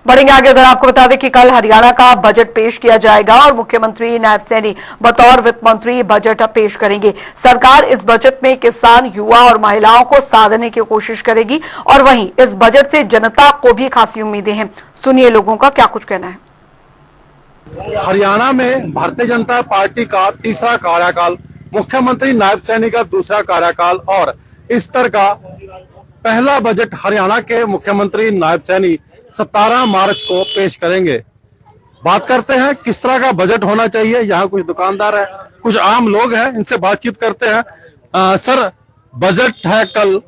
बढ़ेंगे आगे। अगर आपको बता दें कि कल हरियाणा का बजट पेश किया जाएगा और मुख्यमंत्री नायब सैनी बतौर वित्त मंत्री बजट पेश करेंगे। सरकार इस बजट में किसान, युवा और महिलाओं को साधने की कोशिश करेगी और वहीं इस बजट से जनता को भी खासी उम्मीदें हैं। सुनिए लोगों का क्या कुछ कहना है। हरियाणा में भारतीय जनता पार्टी का तीसरा कार्यकाल, मुख्यमंत्री नायब सैनी का दूसरा कार्यकाल और इस स्तर का पहला बजट हरियाणा के मुख्यमंत्री नायब सैनी 17 मार्च को पेश करेंगे। बात करते हैं किस तरह का बजट होना चाहिए। यहाँ कुछ दुकानदार है, कुछ आम लोग हैं, इनसे बातचीत करते हैं। सर, बजट है कल,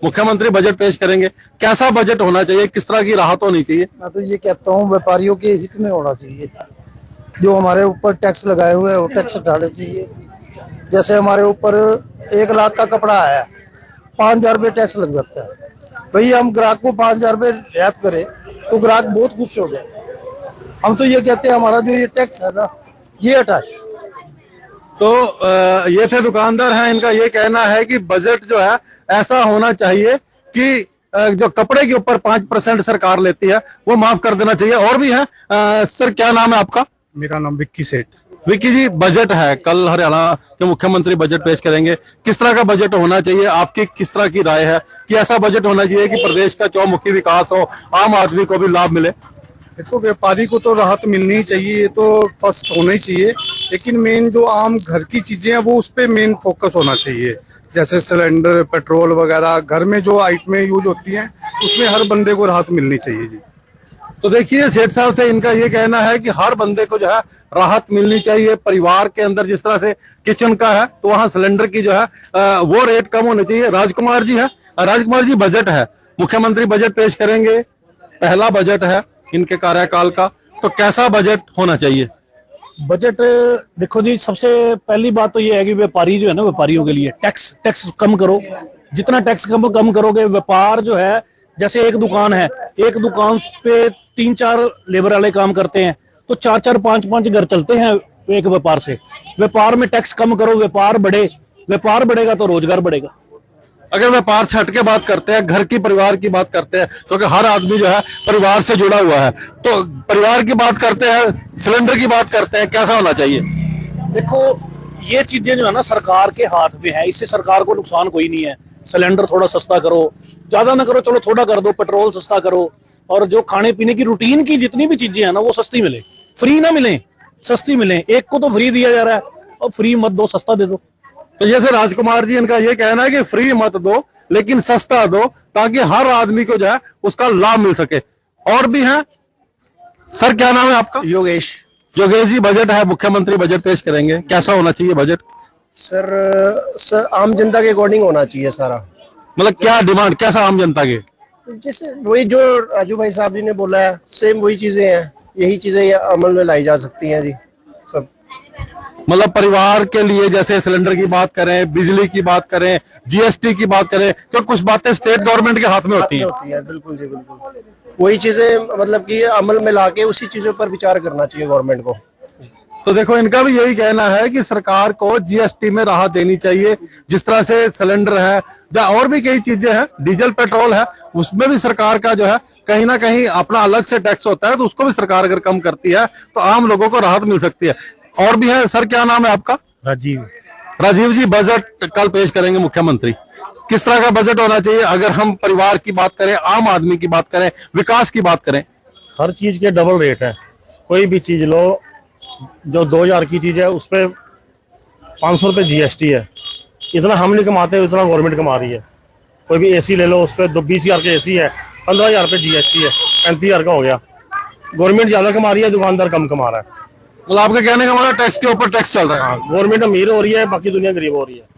मुख्यमंत्री बजट पेश करेंगे, कैसा बजट होना चाहिए, किस तरह की राहत होनी चाहिए? मैं तो ये कहता हूँ व्यापारियों के हित में होना चाहिए। जो हमारे ऊपर टैक्स लगाए हुए हैं वो टैक्स हटाने चाहिए। जैसे हमारे ऊपर 1 लाख का कपड़ा आया, 5,000 रुपये टैक्स लग जाता है। भाई हम ग्राहक को 5,000 रुपये रियायत करें तो ग्राहक बहुत खुश हो जाए। हम तो ये कहते हैं हमारा जो ये टैक्स है ना, ये हटाए। तो ये थे दुकानदार हैं, इनका ये कहना है कि बजट जो है ऐसा होना चाहिए कि जो कपड़े के ऊपर 5% सरकार लेती है वो माफ कर देना चाहिए। और भी है। सर, क्या नाम है आपका? मेरा नाम विक्की सेठ। विक्की जी, बजट है कल, हरियाणा के मुख्यमंत्री बजट पेश करेंगे, किस तरह का बजट होना चाहिए? आपकी किस तरह की राय है कि ऐसा बजट होना चाहिए कि प्रदेश का चौमुखी विकास हो, आम आदमी को भी लाभ मिले? देखो, व्यापारी को तो राहत मिलनी ही चाहिए, ये तो फर्स्ट होना ही चाहिए। लेकिन मेन जो आम घर की चीजें हैं वो उस पे मेन फोकस होना चाहिए। जैसे सिलेंडर, पेट्रोल वगैरह घर में जो आइटमें यूज होती हैं उसमें हर बंदे को राहत मिलनी चाहिए जी। तो देखिए, सेठ साहब थे, इनका ये कहना है कि हर बंदे को जो है राहत मिलनी चाहिए। परिवार के अंदर जिस तरह से किचन का है तो वहाँ सिलेंडर की जो है वो रेट कम होनी चाहिए। राजकुमार जी है। राजकुमार जी, बजट है, मुख्यमंत्री बजट पेश करेंगे, पहला बजट है इनके कार्यकाल का, तो कैसा बजट होना चाहिए? बजट देखो जी, सबसे पहली बात तो ये है कि व्यापारी जो है ना, व्यापारियों के लिए टैक्स कम करो। जितना टैक्स कम करोगे, व्यापार जो है, जैसे एक दुकान है, एक दुकान पे 3-4 लेबर वाले काम करते हैं तो 4-4, 5-5 घर चलते हैं एक व्यापार से। व्यापार में टैक्स कम करो, व्यापार बढ़े, व्यापार बढ़ेगा तो रोजगार बढ़ेगा। अगर व्यापार से हटके बात करते हैं, घर की, परिवार की बात करते हैं, क्योंकि हर आदमी जो है परिवार से जुड़ा हुआ है, तो परिवार की बात करते हैं, सिलेंडर की बात करते हैं, कैसा होना चाहिए? देखो, ये चीजें जो है ना सरकार के हाथ में है, इससे सरकार को नुकसान कोई नहीं है। सिलेंडर थोड़ा सस्ता करो, ज्यादा ना करो, चलो थोड़ा कर दो। पेट्रोल सस्ता करो, और जो खाने पीने की रूटीन की जितनी भी चीजें हैं ना वो सस्ती मिले, फ्री ना मिले, सस्ती मिले। एक को तो फ्री दिया जा रहा है, और फ्री मत दो, सस्ता दे दो। तो जैसे राजकुमार जी, इनका ये कहना है कि फ्री मत दो लेकिन सस्ता दो, ताकि हर आदमी को जो है उसका लाभ मिल सके। और भी हैं। सर, क्या नाम है आपका? योगेश। योगेश जी, बजट है, मुख्यमंत्री बजट पेश करेंगे, कैसा होना चाहिए बजट? सर आम जनता के अकॉर्डिंग होना चाहिए सारा। मतलब क्या डिमांड, कैसा आम जनता के? जैसे वही जो राजू भाई साहब जी ने बोला है, सेम वही चीजें हैं, यही चीजें अमल में लाई जा सकती हैं जी सब। मतलब परिवार के लिए जैसे सिलेंडर की बात करें, बिजली की बात करें, जीएसटी की बात करें, तो कुछ बातें स्टेट गवर्नमेंट के हाथ में होती हैं। बिल्कुल जी, बिल्कुल वही चीजें मतलब कि अमल में लाके उसी चीजों पर विचार करना चाहिए गवर्नमेंट को। तो देखो, इनका भी यही कहना है कि सरकार को जीएसटी में राहत देनी चाहिए। जिस तरह से सिलेंडर है या और भी कई चीजें हैं, डीजल पेट्रोल है, उसमें भी सरकार का जो है कहीं ना कहीं अपना अलग से टैक्स होता है, तो उसको भी सरकार अगर कम करती है तो आम लोगों को राहत मिल सकती है। और भी है। सर, क्या नाम है आपका? राजीव। राजीव जी, बजट कल पेश करेंगे मुख्यमंत्री, किस तरह का बजट होना चाहिए? अगर हम परिवार की बात करें, आम आदमी की बात करें, विकास की बात करें। हर चीज के डबल रेट है। कोई भी चीज लो, जो 2,000 की चीज है उस पर 500 रुपये जीएसटी है। इतना हम नहीं कमाते, उतना गवर्नमेंट कमा रही है। कोई भी एसी ले लो, उस पर 20,000 के एसी है, 15,000 रुपये जीएसटी है, 35,000 का हो गया। गवर्नमेंट ज्यादा कमा रही है, दुकानदार कम कमा रहा है। मतलब आपका कहने का मतलब टैक्स के ऊपर टैक्स चल रहा है। गवर्नमेंट अमीर हो रही है, बाकी दुनिया गरीब हो रही है।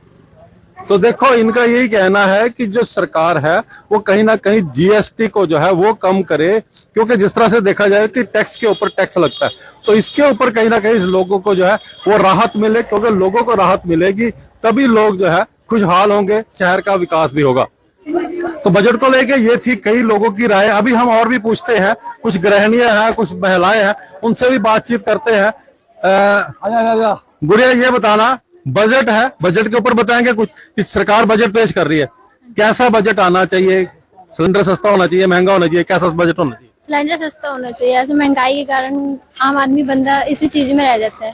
तो देखो, इनका यही कहना है कि जो सरकार है वो कहीं ना कहीं जीएसटी को जो है वो कम करे, क्योंकि जिस तरह से देखा जाए कि टैक्स के ऊपर टैक्स लगता है, तो इसके ऊपर कहीं ना कहीं लोगों को जो है वो राहत मिले, क्योंकि लोगों को राहत मिलेगी तभी लोग जो है खुशहाल होंगे, शहर का विकास भी होगा। तो बजट को लेके ये थी कई लोगों की राय। अभी हम और भी पूछते हैं, कुछ गृहिणियां हैं, कुछ महिलाएं हैं, उनसे भी बातचीत करते हैं। गुड़िया, ये बताना, बजट है, बजट के ऊपर बताएंगे कुछ कि सरकार बजट पेश कर रही है, कैसा बजट आना चाहिए? सिलेंडर सस्ता होना चाहिए, महंगा होना चाहिए, कैसा बजट होना चाहिए? सिलेंडर सस्ता होना चाहिए। ऐसे महंगाई के कारण आम आदमी बंदा इसी चीज में रह जाता है।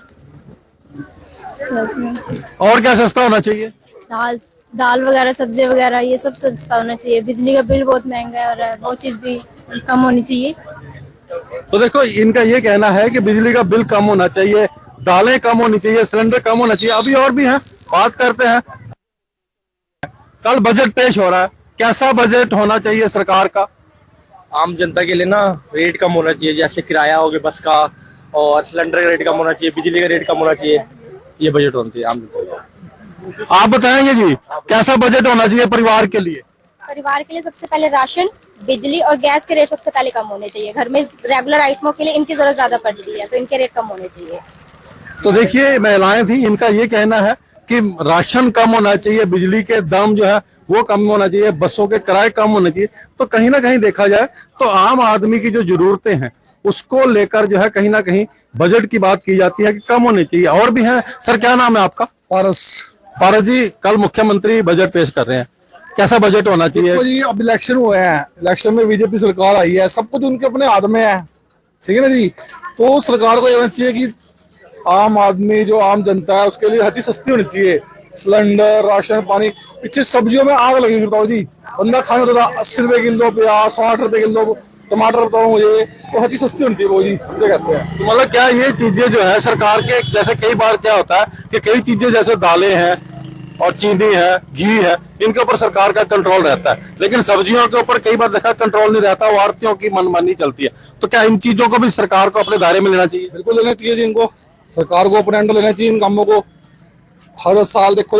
और क्या सस्ता होना चाहिए? दाल वगैरह, सब्जी वगैरह, ये सब सस्ता होना चाहिए। बिजली का बिल बहुत महंगा है और वो चीज भी कम होनी चाहिए। तो देखो, इनका ये कहना है कि बिजली का बिल कम होना चाहिए, दालें कम होनी चाहिए, सिलेंडर कम होना चाहिए। अभी और भी हैं, बात करते हैं। कल बजट पेश हो रहा है, कैसा बजट होना चाहिए सरकार का? आम जनता के लिए ना रेट कम होना चाहिए, जैसे किराया हो गया बस का, और सिलेंडर का रेट कम होना चाहिए, बिजली का रेट कम होना चाहिए। ये बजट होना चाहिए आम जनता का। आप बताएंगे जी, कैसा बजट होना चाहिए परिवार के लिए? परिवार के लिए सबसे पहले राशन, बिजली और गैस के रेट सबसे पहले कम होने चाहिए। घर में रेगुलर आइटमों के लिए इनकी जरूरत ज्यादा पड़ती है, तो इनके रेट कम होने चाहिए। तो देखिए, महिलाएं थी, इनका ये कहना है कि राशन कम होना चाहिए, बिजली के दाम जो है वो कम होना चाहिए, बसों के किराए कम होने चाहिए। तो कहीं ना कहीं देखा जाए तो आम आदमी की जो जरूरतें हैं उसको लेकर जो है कहीं ना कहीं बजट की बात की जाती है कि कम होने चाहिए। और भी हैं। सर, क्या नाम है आपका? पारस। पारस जी, कल मुख्यमंत्री बजट पेश कर रहे हैं, कैसा बजट होना चाहिए? देखो जी, अब इलेक्शन हुए हैं, इलेक्शन में बीजेपी सरकार आई है, सब कुछ उनके अपने हाथ में है, ठीक है ना जी। तो सरकार को ये होना चाहिए कि आम आदमी, जो आम जनता है, उसके लिए हर चीज सस्ती होनी चाहिए। सिलेंडर, राशन, पानी। पीछे सब्जियों में आग लगी हुई, बताओ जी। बंदा खाने होता था 80 रुपए किलो प्याज, 60 रुपए किलो टमाटर, बताओ मुझे। तो हर चीज सस्ती होनी चाहिए वो जी, ये कहते हैं। तो मतलब क्या ये चीजें जो है सरकार के, जैसे कई बार क्या होता है कि कई चीजें जैसे दालें हैं और चीनी है, घी है, इनके ऊपर सरकार का कंट्रोल रहता है, लेकिन सब्जियों के ऊपर कई बार देखा कंट्रोल नहीं रहता, वो आड़तियों की मनमानी चलती है। तो क्या इन चीजों को भी सरकार को अपने दायरे में लेना चाहिए? बिल्कुल लेना चाहिए जी, इनको सरकार को अपने अंडर लेना चाहिए इन कामों को। हर साल देखो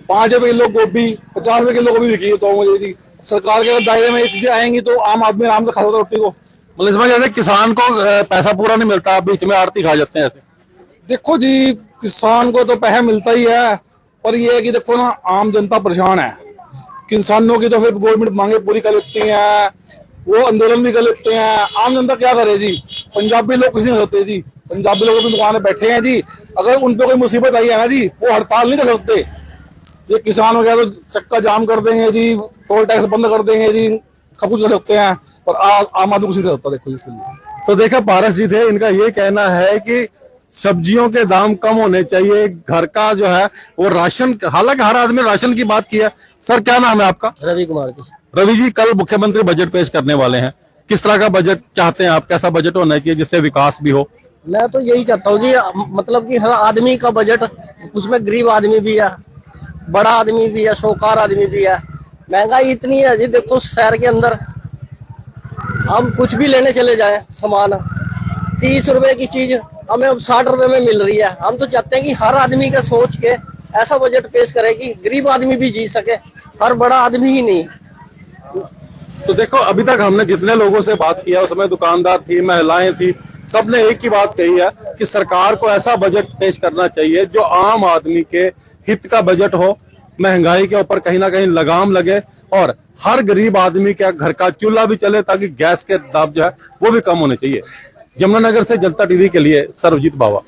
5 रुपए किलो गोभी, 50 रुपए किलो गोभी बिकी, तो मुझे जी सरकार के दायरे में ये चीजें आएंगी तो आम आदमी आराम से खा सकता रोटी को। मतलब इसमें जैसे किसान को पैसा पूरा नहीं मिलता, बीच में आड़ती खा जाते हैं ऐसे। देखो जी, किसान को तो पैसा मिलता ही है, पर ये है कि देखो ना, आम जनता परेशान है। किसानों की तो फिर गवर्नमेंट मांगे पूरी कर लेती है, वो आंदोलन भी कर लेते हैं। आम जनता क्या करे जी? पंजाबी लोग किसी नहीं होते जी, पंजाबी लोग अपनी दुकान में बैठे हैं जी। अगर उन पे कोई मुसीबत आई है ना जी, वो हड़ताल नहीं कर सकते। ये किसान हो गया तो चक्का जाम कर देंगे जी, टोल टैक्स बंद कर देंगे जी, सब कुछ कर सकते हैं, पर आम आदमी कुछ नहीं कर सकता। देखो इसके लिए तो देखा, पारस जी थे, इनका ये कहना है कि सब्जियों के दाम कम होने चाहिए, घर का जो है वो राशन, हालांकि हर आदमी राशन की बात की है। सर, क्या नाम है आपका? रवि कुमार जी। रवि जी, कल मुख्यमंत्री बजट पेश करने वाले हैं, किस तरह का बजट चाहते हैं आप? कैसा बजट होना चाहिए जिससे विकास भी हो? मैं तो यही चाहता हूँ जी, मतलब कि हर आदमी का बजट, उसमें गरीब आदमी भी है, बड़ा आदमी भी है, शौकार आदमी भी है। महंगाई इतनी है जी, देखो शहर के अंदर हम कुछ भी लेने चले जाएं सामान, 30 रुपए की चीज हमें अब 60 रुपए में मिल रही है। हम तो चाहते हैं कि हर आदमी का सोच के ऐसा बजट पेश करे कि गरीब आदमी भी जी सके, हर बड़ा आदमी ही नहीं। तो देखो, अभी तक हमने जितने लोगों से बात किया उसमें दुकानदार थी, महिलाएं थी, सबने एक ही बात कही है कि सरकार को ऐसा बजट पेश करना चाहिए जो आम आदमी के हित का बजट हो, महंगाई के ऊपर कहीं ना कहीं लगाम लगे और हर गरीब आदमी के घर का चूल्हा भी चले, ताकि गैस के दाम जो है वो भी कम होने चाहिए। यमुनानगर से जनता टीवी के लिए सर्वजीत बावा।